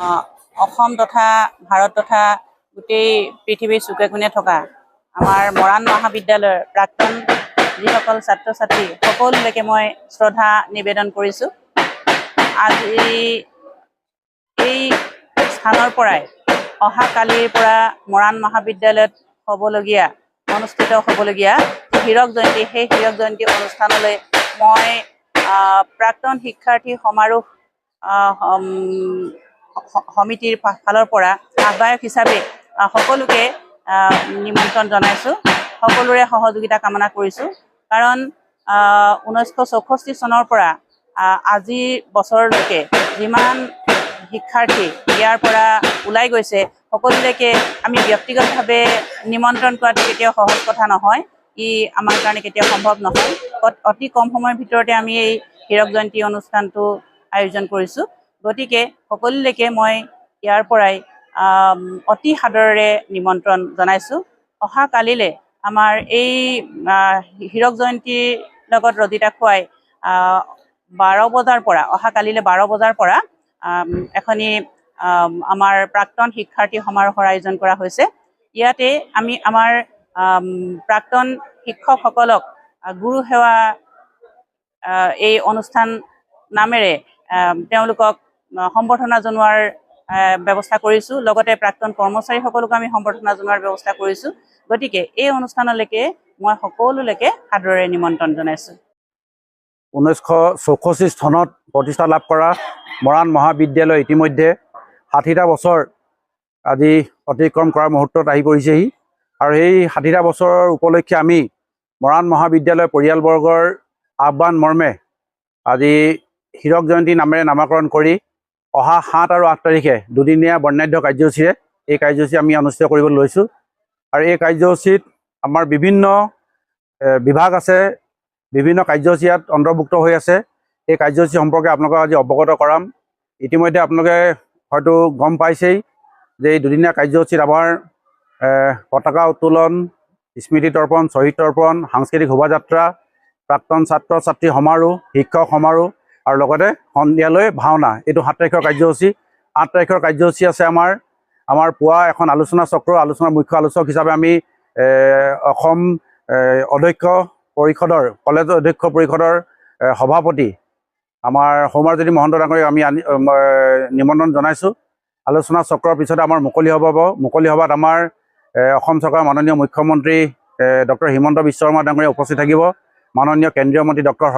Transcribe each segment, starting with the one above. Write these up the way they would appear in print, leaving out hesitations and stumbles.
অসম তথা ভাৰত তথা গোটেই পৃথিৱীৰ চুকে কোণে থকা আমাৰ মৰাণ মহাবিদ্যালয়ৰ প্ৰাক্তন যিসকল ছাত্ৰ ছাত্ৰী সকলোলৈকে মই শ্ৰদ্ধা নিবেদন কৰিছোঁ। আজি এই স্থানৰ পৰাই অহা কালিৰ পৰা মৰাণ মহাবিদ্যালয়ত অনুষ্ঠিত হ'বলগীয়া হীৰক জয়ন্তী, সেই হীৰক জয়ন্তী অনুষ্ঠানলৈ মই প্ৰাক্তন শিক্ষাৰ্থী সমাৰোহ সমিতিৰ ফালৰ পৰা আহ্বায়ক হিচাপে সকলোকে নিমন্ত্ৰণ জনাইছোঁ। সকলোৰে সহযোগিতা কামনা কৰিছোঁ। কাৰণ 1964 চনৰ পৰা আজি বছৰলৈকে যিমান শিক্ষাৰ্থী ইয়াৰ পৰা ওলাই গৈছে, সকলোলৈকে আমি ব্যক্তিগতভাৱে নিমন্ত্ৰণ কৰাটো কেতিয়াও সহজ কথা নহয়। ই আমাৰ কাৰণে কেতিয়াও সম্ভৱ নহয়। অতি কম সময়ৰ ভিতৰতে আমি এই হীৰক জয়ন্তী অনুষ্ঠানটো আয়োজন কৰিছোঁ। গতিকে সকলোলৈকে মই ইয়াৰ পৰাই অতি সাদৰেৰে নিমন্ত্ৰণ জনাইছোঁ। অহা কালিলৈ আমাৰ এই হীৰক জয়ন্তীৰ লগত ৰজিতা খুৱাই 12 বজাৰ পৰা অহা কালিলৈ 12 বজাৰ পৰা এখনি আমাৰ প্ৰাক্তন শিক্ষাৰ্থী সমাৰোহৰ আয়োজন কৰা হৈছে। ইয়াতে আমি আমাৰ প্ৰাক্তন শিক্ষকসকলক গুৰু সেৱা এই অনুষ্ঠান নামেৰে তেওঁলোকক সম্বৰ্ধনা জনোৱাৰ ব্যৱস্থা কৰিছোঁ। লগতে প্ৰাক্তন কৰ্মচাৰীসকলকো আমি সম্বৰ্ধনা জনোৱাৰ ব্যৱস্থা কৰিছোঁ। গতিকে এই অনুষ্ঠানলৈকে মই সকলোলৈকে সাদৰেৰে নিমন্ত্ৰণ জনাইছোঁ। 1964 চনত প্ৰতিষ্ঠা লাভ কৰা মৰাণ মহাবিদ্যালয় ইতিমধ্যে 60টা বছৰ আজি অতিক্ৰম কৰাৰ মুহূৰ্তত আহি পৰিছেহি। আৰু এই 60টা বছৰৰ উপলক্ষে আমি মৰাণ মহাবিদ্যালয় পৰিয়ালবৰ্গৰ আহ্বান মৰ্মে আজি হীৰক জয়ন্তী নামেৰে নামাকৰণ কৰি অহা 7 আৰু 8 তাৰিখে দুদিনীয়া বৰ্ণাঢ্য কাৰ্যসূচীৰে এই কাৰ্যসূচী আমি অনুষ্ঠিত কৰিবলৈ লৈছোঁ। আৰু এই কাৰ্যসূচীত আমাৰ বিভিন্ন বিভাগ আছে, বিভিন্ন কাৰ্যসূচী ইয়াত অন্তৰ্ভুক্ত হৈ আছে। এই কাৰ্যসূচী সম্পৰ্কে আপোনালোকক আজি অৱগত কৰাম। ইতিমধ্যে আপোনালোকে হয়তো গম পাইছেই যে এই দুদিনীয়া কাৰ্যসূচীত আমাৰ পতাকা উত্তোলন, স্মৃতি তৰ্পণ, শ্বহীদ তৰ্পণ, সাংস্কৃতিক শোভাযাত্ৰা, প্ৰাক্তন ছাত্ৰ ছাত্ৰী সমাৰোহ, শিক্ষক সমাৰোহ আৰু লগতে সন্ধিয়ালৈ ভাওনা। এইটো 7 তাৰিখৰ কাৰ্যসূচী। 8 তাৰিখৰ কাৰ্যসূচী আছে আমাৰ পুৱা এখন আলোচনা চক্ৰ। আলোচনাৰ মুখ্য আলোচক হিচাপে আমি অসম অধ্যক্ষ পৰিষদৰ কলেজৰ অধ্যক্ষ পৰিষদৰ সভাপতি আমাৰ সৌমাৰজ্যোতি মহন্ত ডাঙৰীয়াক আমি নিমন্ত্ৰণ জনাইছোঁ। আলোচনা চক্ৰৰ পিছতে আমাৰ মুকলি সভা হ'ব। মুকলি সভাত আমাৰ অসম চৰকাৰৰ মাননীয় মুখ্যমন্ত্ৰী ডক্টৰ হিমন্ত বিশ্ব শৰ্মা ডাঙৰীয়া উপস্থিত থাকিব। মাননীয় কেন্দ্ৰীয় মন্ত্ৰী ডক্টৰ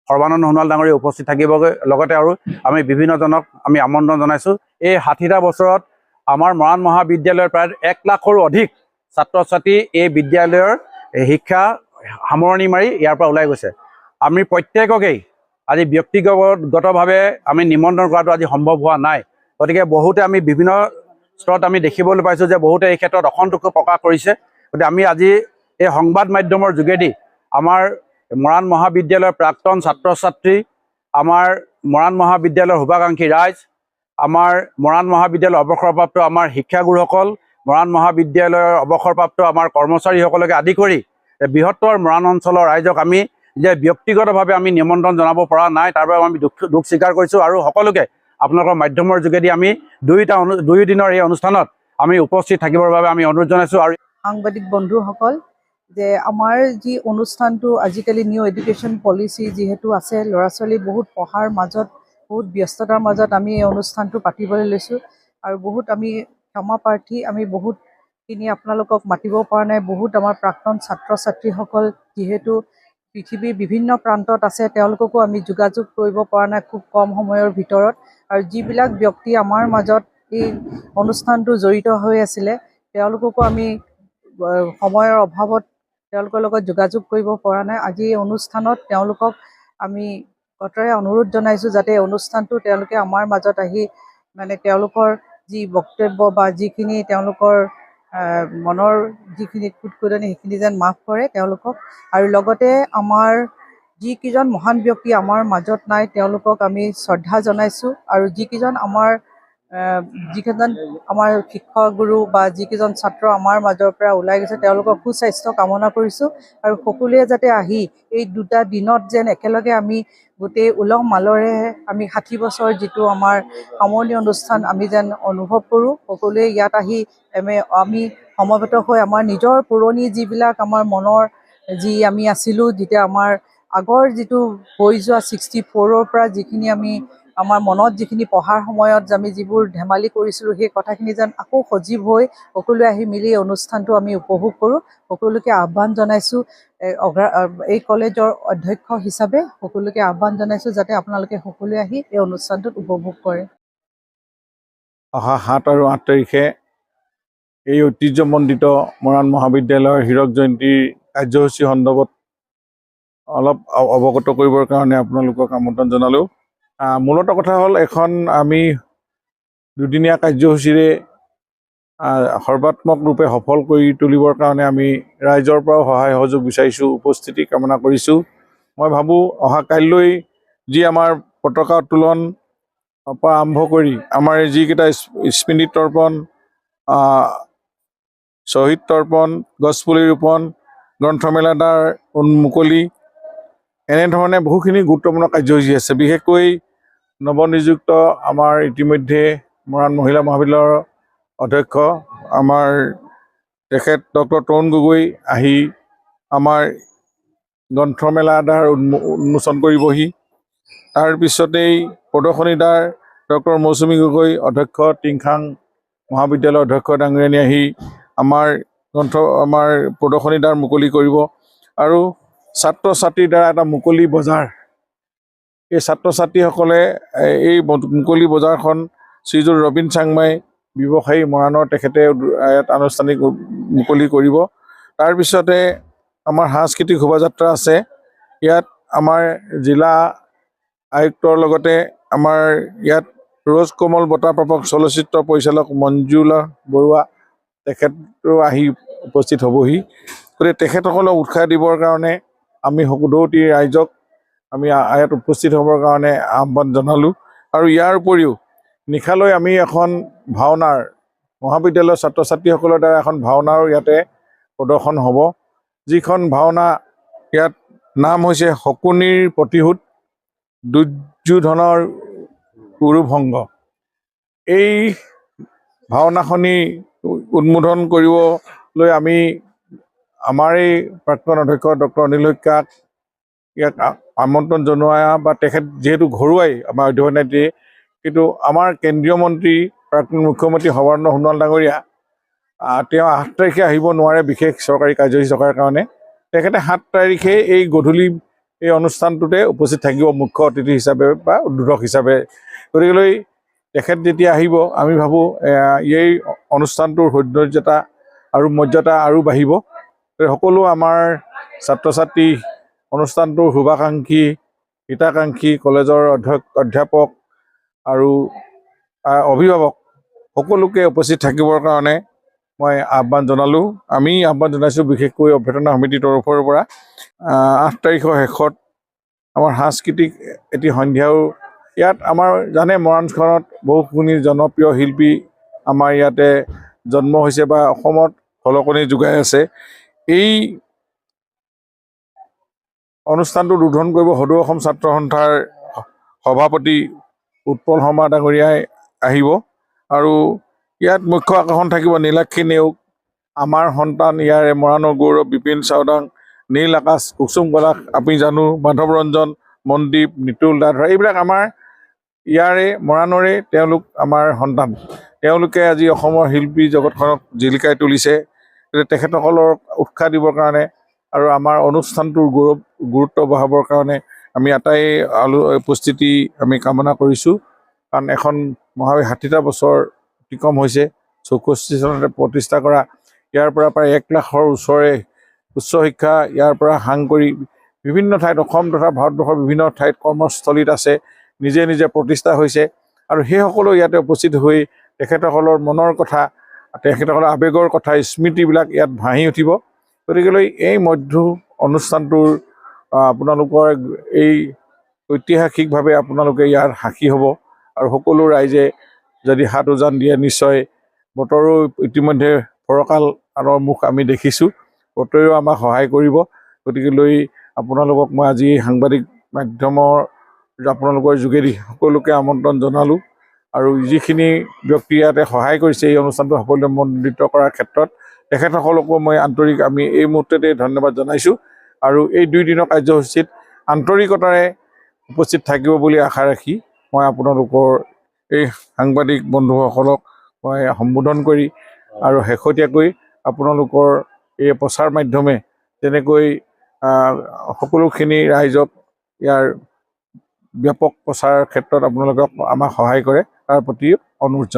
সৰ্বানন্দ সোণোৱাল ডাঙৰীয়া উপস্থিত থাকিবগৈ। লগতে আৰু আমি বিভিন্নজনক আমি আমন্ত্ৰণ জনাইছোঁ। এই 60টা বছৰত আমাৰ মৰাণ মহাবিদ্যালয়ৰ প্ৰায় 1 লাখৰো অধিক ছাত্ৰ ছাত্ৰী এই বিদ্যালয়ৰ শিক্ষা সামৰণি মাৰি ইয়াৰ পৰা ওলাই গৈছে। আমি প্ৰত্যেককেই আজি ব্যক্তিগতভাৱে আমি নিমন্ত্ৰণ কৰাটো আজি সম্ভৱ হোৱা নাই। গতিকে বহুতে আমি বিভিন্ন স্তৰত আমি দেখিবলৈ পাইছোঁ যে বহুতে এই ক্ষেত্ৰত অসন্তোষ প্ৰকাশ কৰিছে। গতিকে আমি আজি এই সংবাদ মাধ্যমৰ যোগেদি আমাৰ মৰাণ মহাবিদ্যালয়ৰ প্ৰাক্তন ছাত্ৰ ছাত্ৰী, আমাৰ মৰাণ মহাবিদ্যালয়ৰ শুভাকাংক্ষী ৰাইজ, আমাৰ মৰাণ মহাবিদ্যালয়ৰ অৱসৰপ্ৰাপ্ত আমাৰ শিক্ষাগুৰুসকল, মৰাণ মহাবিদ্যালয়ৰ অৱসৰপ্ৰাপ্ত আমাৰ কৰ্মচাৰীসকলকে আদি কৰি বৃহত্তৰ মৰাণ অঞ্চলৰ ৰাইজক আমি যে ব্যক্তিগতভাৱে আমি নিমন্ত্ৰণ জনাব পৰা নাই, তাৰ বাবে আমি দুখ স্বীকাৰ কৰিছোঁ। আৰু সকলোকে আপোনালোকৰ মাধ্যমৰ যোগেদি আমি 2 দিনৰ এই অনুষ্ঠানত আমি উপস্থিত থাকিবৰ বাবে আমি অনুৰোধ জনাইছোঁ। আৰু সাংবাদিক বন্ধুসকল, যে আমাৰ যি অনুষ্ঠানটো আজিকালি নিউ এডুকেশ্যন পলিচি যিহেতু আছে, ল'ৰা ছোৱালী বহুত পঢ়াৰ মাজত, বহুত ব্যস্ততাৰ মাজত আমি এই অনুষ্ঠানটো পাতিবলৈ লৈছোঁ। আৰু বহুত আমি ক্ষমা প্ৰাৰ্থী, আমি বহুতখিনি আপোনালোকক মাতিব পৰা নাই। বহুত আমাৰ প্ৰাক্তন ছাত্ৰ ছাত্ৰীসকল যিহেতু পৃথিৱীৰ বিভিন্ন প্ৰান্তত আছে, তেওঁলোককো আমি যোগাযোগ কৰিব পৰা নাই খুব কম সময়ৰ ভিতৰত। আৰু যিবিলাক ব্যক্তি আমাৰ মাজত এই অনুষ্ঠানটো জড়িত হৈ আছিলে, তেওঁলোককো আমি সময়ৰ অভাৱত তেওঁলোকৰ লগত যোগাযোগ কৰিব পৰা নাই। আজি এই অনুষ্ঠানত তেওঁলোকক আমি কটৰে অনুৰোধ জনাইছোঁ যাতে এই অনুষ্ঠানটো তেওঁলোকে আমাৰ মাজত আহি তেওঁলোকৰ যি বক্তব্য বা যিখিনি তেওঁলোকৰ মনৰ যিখিনি খুঁতখুঁতনি সেইখিনি যেন মাফ কৰে তেওঁলোকক। আৰু লগতে আমাৰ যিকেইজন মহান ব্যক্তি আমাৰ মাজত নাই, তেওঁলোকক আমি শ্ৰদ্ধা জনাইছোঁ। আৰু যিকেইজন আমাৰ শিক্ষাগুৰু বা যিকেইজন ছাত্ৰ আমাৰ মাজৰ পৰা ওলাই গৈছে, তেওঁলোকৰ সুস্বাস্থ্য কামনা কৰিছোঁ। আৰু সকলোৱে যাতে আহি এই 2টা দিনত যেন একেলগে আমি গোটেই উলহ মালৰে আমি 60 বছৰ যিটো আমাৰ সামৰণি অনুষ্ঠান আমি যেন অনুভৱ কৰোঁ। সকলোৱে ইয়াত আহি আমি সমবেত হৈ আমাৰ নিজৰ পুৰণি যিবিলাক আমাৰ মনৰ যি আমি আছিলোঁ, যেতিয়া আমাৰ আগৰ যিটো হৈ যোৱা 64ৰ পৰা যিখিনি আমি আমাৰ মনত যিখিনি পঢ়াৰ সময়ত আমি যিবোৰ ধেমালি কৰিছিলোঁ, সেই কথাখিনি যেন আকৌ সজীৱ হৈ সকলোৱে আহি মিলি অনুষ্ঠানটো আমি উপভোগ কৰোঁ। সকলোকে আহ্বান জনাইছোঁ, এই কলেজৰ অধ্যক্ষ হিচাপে সকলোকে আহ্বান জনাইছোঁ যাতে আপোনালোকে সকলোৱে আহি এই অনুষ্ঠানটোত উপভোগ কৰে। অহা 7 আৰু 8 তাৰিখে এই ঐতিহ্যমণ্ডিত মৰাণ মহাবিদ্যালয়ৰ হীৰক জয়ন্তীৰ কাৰ্যসূচী সন্দৰ্ভত অলপ অৱগত কৰিবৰ কাৰণে আপোনালোকক আমন্ত্ৰণ জনালোঁ। মূলত কথা হ'ল, এখন আমি দুদিনীয়া কাৰ্যসূচীৰে সৰ্বাত্মক ৰূপে সফল কৰি তুলিবৰ কাৰণে আমি ৰাইজৰ পৰাও সহায় সহযোগ বিচাৰিছোঁ, উপস্থিতি কামনা কৰিছোঁ। মই ভাবোঁ অহা কাইলৈ যি আমাৰ পতাকা উত্তোলন পৰা আৰম্ভ কৰি আমাৰ এই যিকেইটা স্মৃতি তৰ্পণ, শ্বহীদ তৰ্পণ, গছপুলি ৰোপণ, গ্ৰন্থমেলাৰ মুকলি, এনেধৰণে বহুখিনি গুৰুত্বপূৰ্ণ কাৰ্যসূচী আছে। বিশেষকৈ নৱনিযুক্ত আমাৰ ইতিমধ্যে মৰাণ মহিলা মহাবিদ্যালয়ৰ অধ্যক্ষ আমাৰ তেখেত ডক্টৰ তৰুণ গগৈ আহি আমাৰ গ্ৰন্থমেলা আধাৰ উন্মোচন কৰিবহি। তাৰপিছতেই প্ৰদৰ্শনীদাৰ ডক্টৰ মৌচুমী গগৈ অধ্যক্ষ টিংখাং মহাবিদ্যালয়ৰ অধ্যক্ষ ডাঙৰীয়ানী আহি আমাৰ প্ৰদৰ্শনীদাৰ মুকলি কৰিব। আৰু ছাত্ৰ ছাত্ৰীৰ দ্বাৰা এটা মুকলি বজাৰ, এই ছাত্ৰ ছাত্ৰীসকলে এই মুকলি বজাৰখন শ্ৰীযুত ৰবীন চাংমাই ব্যৱসায়ী মৰাণৰ তেখেতে ইয়াত আনুষ্ঠানিক মুকলি কৰিব। তাৰপিছতে আমাৰ সাংস্কৃতিক শোভাযাত্ৰা আছে। ইয়াত আমাৰ জিলা আয়ুক্তৰ লগতে আমাৰ ইয়াত ৰ'জ কমল বঁটা প্ৰাপক চলচ্চিত্ৰ পৰিচালক মঞ্জুলা বৰুৱা তেখেতো আহি উপস্থিত হ'বহি। গতিকে তেখেতসকলক উৎসাহ দিবৰ কাৰণে আমি সকলোটি ৰাইজক আমি ইয়াত উপস্থিত হ'বৰ কাৰণে আহ্বান জনালোঁ। আৰু ইয়াৰ উপৰিও নিশালৈ আমি এখন ভাওনাৰ, মহাবিদ্যালয়ৰ ছাত্ৰ ছাত্ৰীসকলৰ দ্বাৰা এখন ভাওনাৰো ইয়াতে প্ৰদৰ্শন হ'ব। যিখন ভাওনা ইয়াত নাম হৈছে শকুনিৰ প্ৰতিশোধ, দুৰ্যোধনৰ কুৰুভংগ। এই ভাওনাখনি উদ্বোধন কৰিবলৈ আমি আমাৰ এই প্ৰাক্তন অধ্যক্ষ ডক্টৰ অনিল শইকীয়াক ইয়াক আমন্ত্ৰণ জনোৱা, বা তেখেত যিহেতু ঘৰুৱাই আমাৰ অধ্যয়নেত্ৰী, কিন্তু আমাৰ কেন্দ্ৰীয় মন্ত্ৰী প্ৰাক্তন মুখ্যমন্ত্ৰী সৰ্বানন্দ সোণোৱাল ডাঙৰীয়া তেওঁ 8 তাৰিখে আহিব নোৱাৰে বিশেষ চৰকাৰী কাৰ্যসূচী থকাৰ কাৰণে। তেখেতে 7 তাৰিখে এই গধূলি এই অনুষ্ঠানটোতে উপস্থিত থাকিব মুখ্য অতিথি হিচাপে বা উদ্বোধক হিচাপে। গতিকেলৈ তেখেত যেতিয়া আহিব, আমি ভাবোঁ এই অনুষ্ঠানটোৰ সৌন্দৰ্যতা আৰু মৰ্যাদা আৰু বাঢ়িব। সকলো আমাৰ ছাত্ৰ ছাত্ৰী, অনুষ্ঠানটোৰ শুভাকাংক্ষী, হিতাকাংক্ষী, কলেজৰ অধ্যাপক আৰু অভিভাৱক সকলোকে উপস্থিত থাকিবৰ কাৰণে মই আহ্বান জনালোঁ। আমি আহ্বান জনাইছোঁ বিশেষকৈ অভ্যৰ্থনা সমিতিৰ তৰফৰ পৰা। 8 তাৰিখৰ শেষত আমাৰ সাংস্কৃতিক এটি সন্ধিয়াও ইয়াত আমাৰ জানে মৰাণখনত বহুখিনি জনপ্ৰিয় শিল্পী আমাৰ ইয়াতে জন্ম হৈছে বা অসমত খলকনি যোগাই আছে। এই অনুষ্ঠানটো উদ্বোধন কৰিব সদৌ অসম ছাত্ৰ সন্থাৰ সভাপতি উৎপল শৰ্মা ডাঙৰীয়াই আহিব। আৰু ইয়াত মুখ্য আকৰ্ষণ থাকিব নীলাক্ষী নেওগ, আমাৰ সন্তান ইয়াৰে মৰাণৰ গৌৰৱ বিপিন চাওডাং, নীল আকাশ, কুসুম কলাশ, আমি জানো, মাধৱ ৰঞ্জন, মনদ্বীপ, নিতুল দাধৰা, এইবিলাক আমাৰ ইয়াৰে মৰাণৰে তেওঁলোক আমাৰ সন্তান। তেওঁলোকে আজি অসমৰ শিল্পী জগতখনক জিলিকাই তুলিছে। তেখেতসকলক উৎসাহ দিবৰ কাৰণে আৰু আমাৰ অনুষ্ঠানটোৰ গুৰুত্ব বঢ়াবৰ কাৰণে আমি আটাই উপস্থিতি আমি কামনা কৰিছোঁ। কাৰণ এখন 60টা বছৰ অতিক্ৰম হৈছে। 64 চনতে প্ৰতিষ্ঠা কৰা, ইয়াৰ পৰা প্ৰায় 1 লাখৰ ওচৰে উচ্চ শিক্ষা ইয়াৰ পৰা সাং কৰি বিভিন্ন ঠাইত, অসম তথা ভাৰতবৰ্ষৰ বিভিন্ন ঠাইত কৰ্মস্থলীত আছে, নিজে নিজে প্ৰতিষ্ঠা হৈছে। আৰু সেইসকলো ইয়াতে উপস্থিত হৈ তেখেতসকলৰ মনৰ কথা, তেখেতসকলৰ আৱেগৰ কথা, স্মৃতিবিলাক ইয়াত ভাঁহি উঠিব। গতিকেলৈ এই মধ্য অনুষ্ঠানটোৰ আপোনালোকৰ এই ঐতিহাসিকভাৱে আপোনালোকে ইয়াৰ সাক্ষী হ'ব। আৰু সকলো ৰাইজে যদি হাত উজান দিয়ে, নিশ্চয় বতৰো ইতিমধ্যে ফৰকাল মুখ আমি দেখিছোঁ, বতৰেও আমাক সহায় কৰিব। গতিকেলৈ আপোনালোকক মই আজি সাংবাদিক মাধ্যমৰ আপোনালোকৰ যোগেদি সকলোকে আমন্ত্ৰণ জনালোঁ আৰু যিখিনি ব্যক্তি ইয়াতে সহায় কৰিছে এই অনুষ্ঠানটো সাফল্যমণ্ডিত কৰাৰ ক্ষেত্ৰত তেখেতসকলকো মই আন্তৰিক আমি এই মুহূৰ্ততে ধন্যবাদ জনাইছোঁ আৰু এই 2 দিনৰ কাৰ্যসূচীত আন্তৰিকতাৰে উপস্থিত থাকিব বুলি আশা ৰাখি মই আপোনালোকৰ এই সাংবাদিক বন্ধুসকলক মই সম্বোধন কৰি আৰু শেহতীয়াকৈ আপোনালোকৰ এই প্ৰচাৰ মাধ্যমে যেনেকৈ সকলোখিনি ৰাইজক ইয়াৰ ব্যাপক প্ৰচাৰৰ ক্ষেত্ৰত আপোনালোকক আমাক সহায় কৰে তাৰ প্ৰতি অনুৰোধ জনাইছোঁ।